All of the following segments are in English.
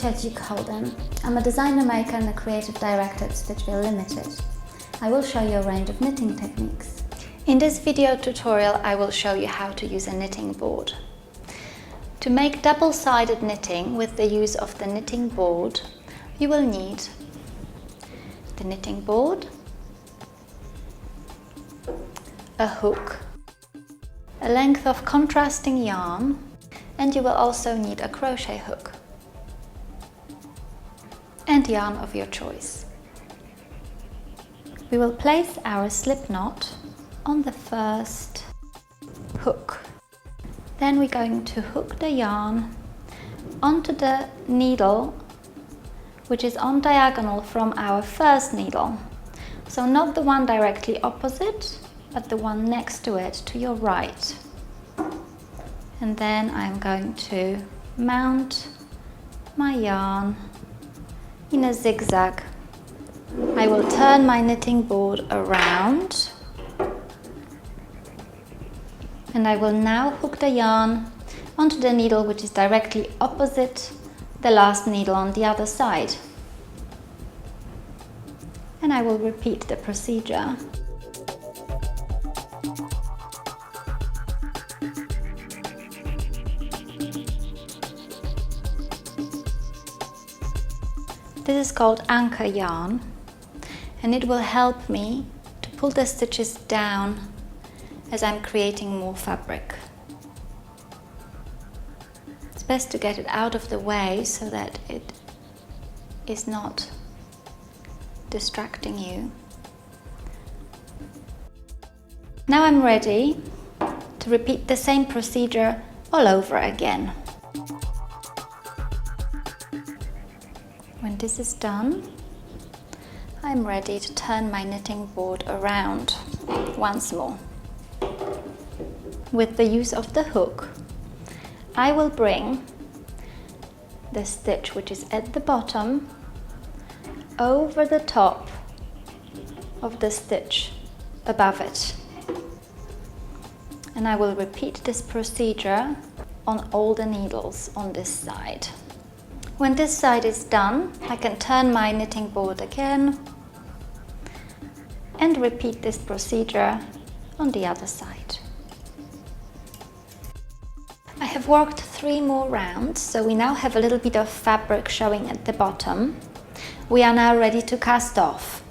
Untitled Chapter. I'm a designer, maker and a creative director at Stitchville Limited. I will show you a range of knitting techniques. In this video tutorial I will show you how to use a knitting board. To make double-sided knitting with the use of the knitting board, you will need the knitting board, a hook, a length of contrasting yarn, and you will also need a crochet hook and yarn of your choice. We will place our slip knot on the first hook. Then we're going to hook the yarn onto the needle which is on diagonal from our first needle. So not the one directly opposite, but the one next to it, to your right. And then I'm going to mount my yarn in a zigzag. I will turn my knitting board around and I will now hook the yarn onto the needle which is directly opposite the last needle on the other side. And I will repeat the procedure. This is called anchor yarn, and it will help me to pull the stitches down as I'm creating more fabric. It's best to get it out of the way so that it is not distracting you. Now I'm ready to repeat the same procedure all over again. When this is done, I'm ready to turn my knitting board around once more. With the use of the hook, I will bring the stitch which is at the bottom over the top of the stitch above it. And I will repeat this procedure on all the needles on this side. When this side is done, I can turn my knitting board again and repeat this procedure on the other side. I have worked 3 more rounds, so we now have a little bit of fabric showing at the bottom. We are now ready to cast off.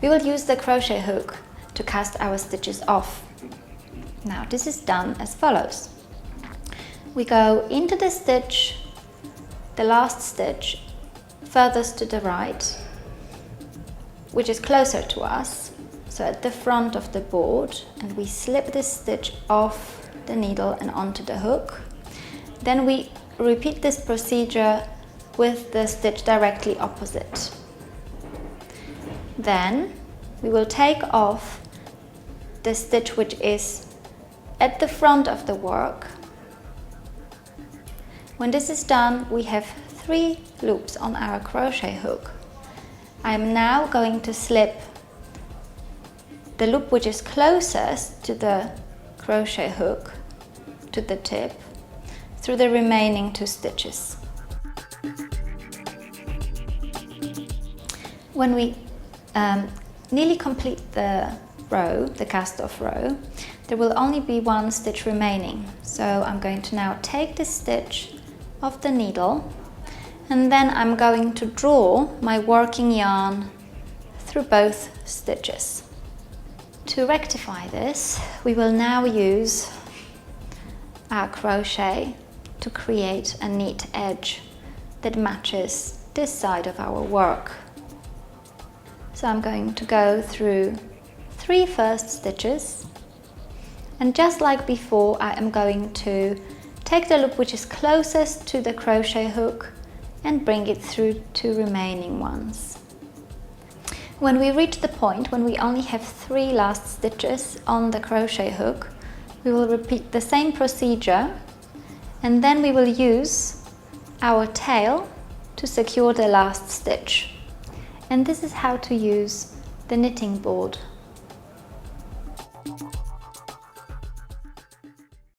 We will use the crochet hook to cast our stitches off. Now this is done as follows. We go into the stitch, the last stitch furthest to the right, which is closer to us, so at the front of the board, and we slip this stitch off the needle and onto the hook. Then we repeat this procedure with the stitch directly opposite. Then we will take off the stitch which is at the front of the work. When this is done, we have 3 loops on our crochet hook. I am now going to slip the loop which is closest to the crochet hook to the tip through the remaining 2 stitches. When we nearly complete the row, the cast off row, there will only be 1 stitch remaining. So I'm going to now take this stitch of the needle, and then I'm going to draw my working yarn through both stitches. To rectify this, we will now use our crochet to create a neat edge that matches this side of our work. So I'm going to go through 3 first stitches, and just like before, I am going to take the loop which is closest to the crochet hook and bring it through 2 remaining ones. When we reach the point when we only have 3 last stitches on the crochet hook, we will repeat the same procedure, and then we will use our tail to secure the last stitch. And this is how to use the knitting board.